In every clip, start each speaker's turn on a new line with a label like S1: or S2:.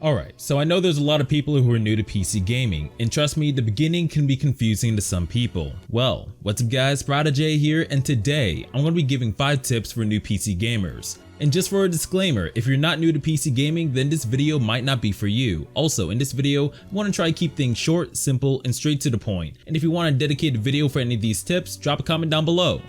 S1: Alright, so I know there's a lot of people who are new to PC gaming, and trust me, the beginning can be confusing to some people. Well, what's up guys, ProdiJay here, and today I'm going to be giving 5 tips for new PC gamers. And just for a disclaimer, if you're not new to PC gaming, then this video might not be for you. Also, in this video, I want to try to keep things short, simple, and straight to the point. And if you want a dedicated video for any of these tips, drop a comment down below.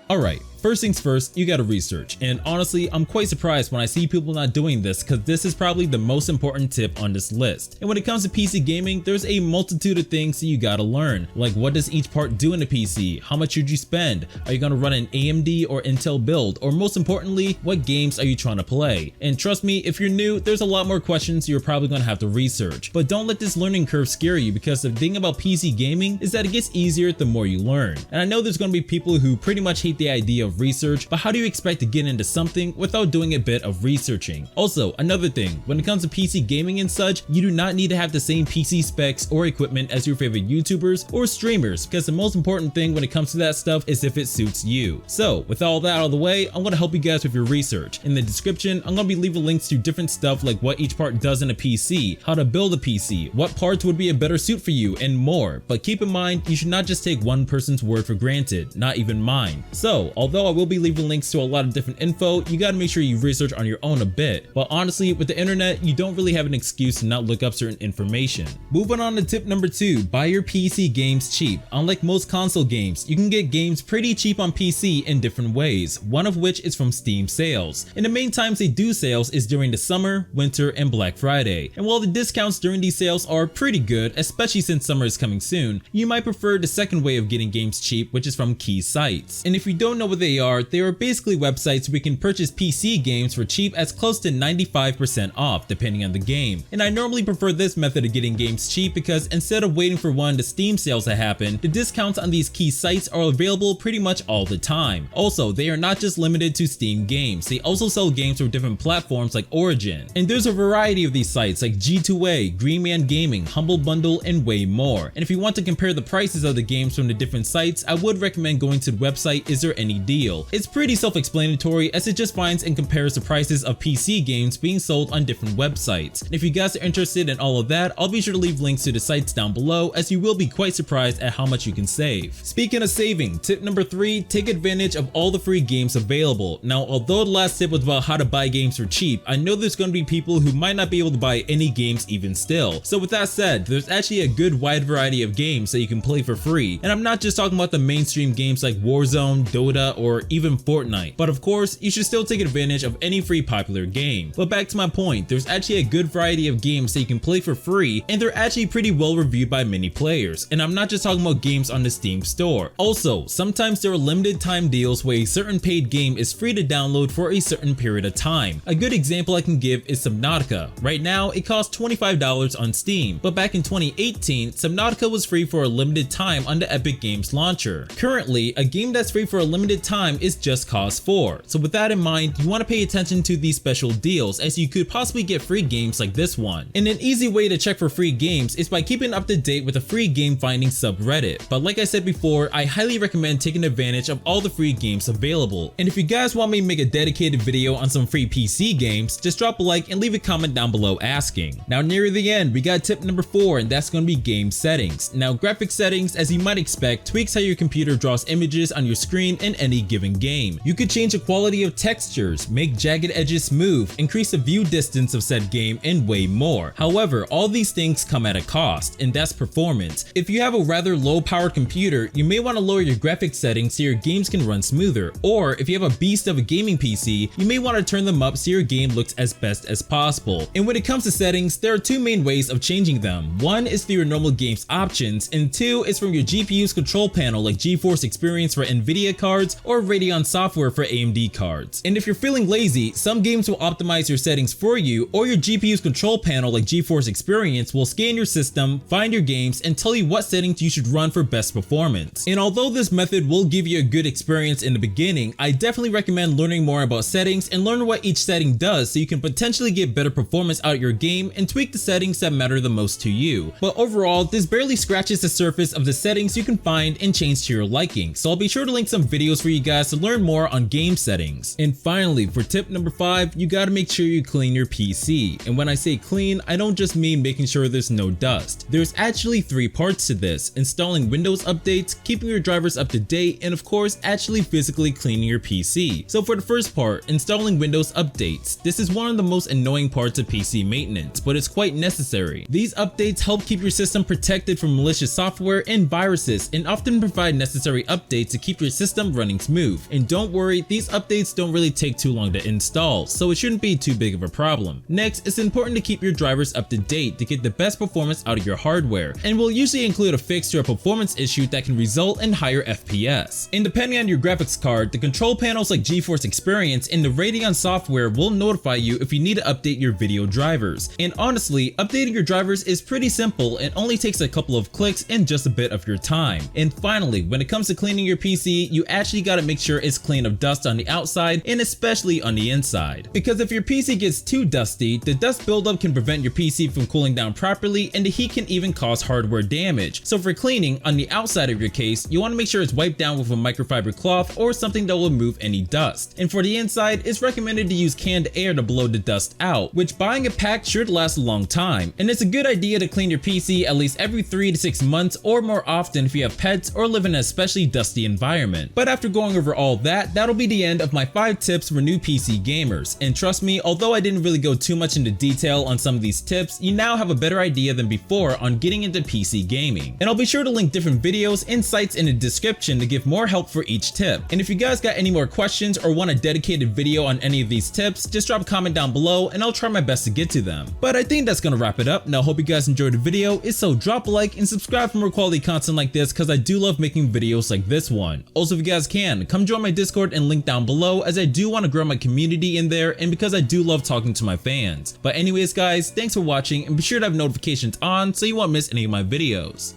S1: Alright, first things first, you gotta research, and honestly, I'm quite surprised when I see people not doing this because this is probably the most important tip on this list. And when it comes to PC gaming, there's a multitude of things that you gotta learn, like what does each part do in a PC, how much should you spend, are you gonna run an AMD or Intel build, or most importantly, what games are you trying to play. And trust me, if you're new, there's a lot more questions you're probably gonna have to research, but don't let this learning curve scare you because the thing about PC gaming is that it gets easier the more you learn. And I know there's gonna be people who pretty much hate the idea of research, but how do you expect to get into something without doing a bit of researching? Also, another thing, when it comes to PC gaming and such, you do not need to have the same PC specs or equipment as your favorite YouTubers or streamers, because the most important thing when it comes to that stuff is if it suits you. So, with all that out of the way, I'm going to help you guys with your research. In the description, I'm going to be leaving links to different stuff like what each part does in a PC, how to build a PC, what parts would be a better suit for you, and more. But keep in mind, you should not just take one person's word for granted, not even mine. So, although I will be leaving links to a lot of different info, you gotta make sure you research on your own a bit. But honestly, with the internet, you don't really have an excuse to not look up certain information. Moving on to tip number 2, buy your PC games cheap. Unlike most console games, you can get games pretty cheap on PC in different ways, one of which is from Steam sales. And the main times they do sales is during the summer, winter, and Black Friday. And while the discounts during these sales are pretty good, especially since summer is coming soon, you might prefer the second way of getting games cheap, which is from key sites. And if you don't know what they are basically websites where we can purchase PC games for cheap as close to 95% off depending on the game. And I normally prefer this method of getting games cheap because instead of waiting for one of the Steam sales to happen, the discounts on these key sites are available pretty much all the time. Also, they are not just limited to Steam games, they also sell games for different platforms like Origin. And there's a variety of these sites like G2A, GreenManGaming, HumbleBundle, and way more. And if you want to compare the prices of the games from the different sites, I would recommend going to the website IsThereAnyDeal. It's pretty self-explanatory as it just finds and compares the prices of PC games being sold on different websites. And if you guys are interested in all of that, I'll be sure to leave links to the sites down below as you will be quite surprised at how much you can save. Speaking of saving, tip number 3, take advantage of all the free games available. Now, although the last tip was about how to buy games for cheap, I know there's going to be people who might not be able to buy any games even still. So with that said, there's actually a good wide variety of games that you can play for free. And I'm not just talking about the mainstream games like Warzone, Dota, or even Fortnite, but of course you should still take advantage of any free popular game. But back to my point, there's actually a good variety of games that you can play for free, and they're actually pretty well reviewed by many players. And I'm not just talking about games on the Steam store. Also, sometimes there are limited time deals where a certain paid game is free to download for a certain period of time. A good example I can give is Subnautica. Right now it costs $25 on Steam, but back in 2018 Subnautica was free for a limited time on the Epic Games launcher. Currently, a game that's free for a limited time is Just Cause 4. So with that in mind, you want to pay attention to these special deals as you could possibly get free games like this one. And an easy way to check for free games is by keeping up to date with the FreeGameFindings subreddit. But like I said before, I highly recommend taking advantage of all the free games available. And if you guys want me to make a dedicated video on some free PC games, just drop a like and leave a comment down below asking. Now near the end, we got tip number 4, and that's going to be game settings. Now graphic settings, as you might expect, tweaks how your computer draws images on your screen in any given game. You could change the quality of textures, make jagged edges smooth, increase the view distance of said game, and way more. However, all these things come at a cost, and that's performance. If you have a rather low powered computer, you may want to lower your graphics settings so your games can run smoother, or if you have a beast of a gaming PC, you may want to turn them up so your game looks as best as possible. And when it comes to settings, there are 2 main ways of changing them. One is through your normal games options, and 2 is from your GPU's control panel like GeForce Experience for NVIDIA cards or Radeon software for AMD cards. And if you're feeling lazy, some games will optimize your settings for you, or your GPU's control panel like GeForce Experience will scan your system, find your games, and tell you what settings you should run for best performance. And although this method will give you a good experience in the beginning, I definitely recommend learning more about settings and learn what each setting does so you can potentially get better performance out of your game and tweak the settings that matter the most to you. But overall, this barely scratches the surface of the settings you can find and change to your liking, so I'll be sure to link some videos for you you guys to learn more on game settings. And finally, for tip number 5, you gotta make sure you clean your PC. And when I say clean, I don't just mean making sure there's no dust. There's actually 3 parts to this: installing Windows updates, keeping your drivers up to date, and of course, actually physically cleaning your PC. So for the first part, installing Windows updates. This is one of the most annoying parts of PC maintenance, but it's quite necessary. These updates help keep your system protected from malicious software and viruses, and often provide necessary updates to keep your system running smooth. And don't worry, these updates don't really take too long to install, so it shouldn't be too big of a problem. Next, it's important to keep your drivers up to date to get the best performance out of your hardware, and will usually include a fix to a performance issue that can result in higher FPS. And depending on your graphics card, the control panels like GeForce Experience and the Radeon software will notify you if you need to update your video drivers. And honestly, updating your drivers is pretty simple and only takes a couple of clicks and just a bit of your time. And finally, when it comes to cleaning your PC, you actually gotta make sure it's clean of dust on the outside and especially on the inside. Because if your PC gets too dusty, the dust buildup can prevent your PC from cooling down properly, and the heat can even cause hardware damage. So for cleaning on the outside of your case, you want to make sure it's wiped down with a microfiber cloth or something that will remove any dust. And for the inside, it's recommended to use canned air to blow the dust out, which buying a pack should last a long time. And it's a good idea to clean your PC at least every 3 to 6 months or more often if you have pets or live in an especially dusty environment. But after going over all that, that'll be the end of my 5 tips for new PC gamers. And trust me, although I didn't really go too much into detail on some of these tips, you now have a better idea than before on getting into PC gaming. And I'll be sure to link different videos and sites in the description to give more help for each tip. And if you guys got any more questions or want a dedicated video on any of these tips, just drop a comment down below and I'll try my best to get to them. But I think that's gonna wrap it up. Now I hope you guys enjoyed the video. If so, drop a like and subscribe for more quality content like this, because I do love making videos like this one. Also, if you guys can, come join my Discord and link down below, as I do want to grow my community in there and because I do love talking to my fans. But anyways guys, thanks for watching and be sure to have notifications on so you won't miss any of my videos.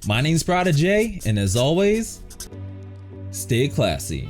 S1: My name's ProdiJay, and as always, stay classy.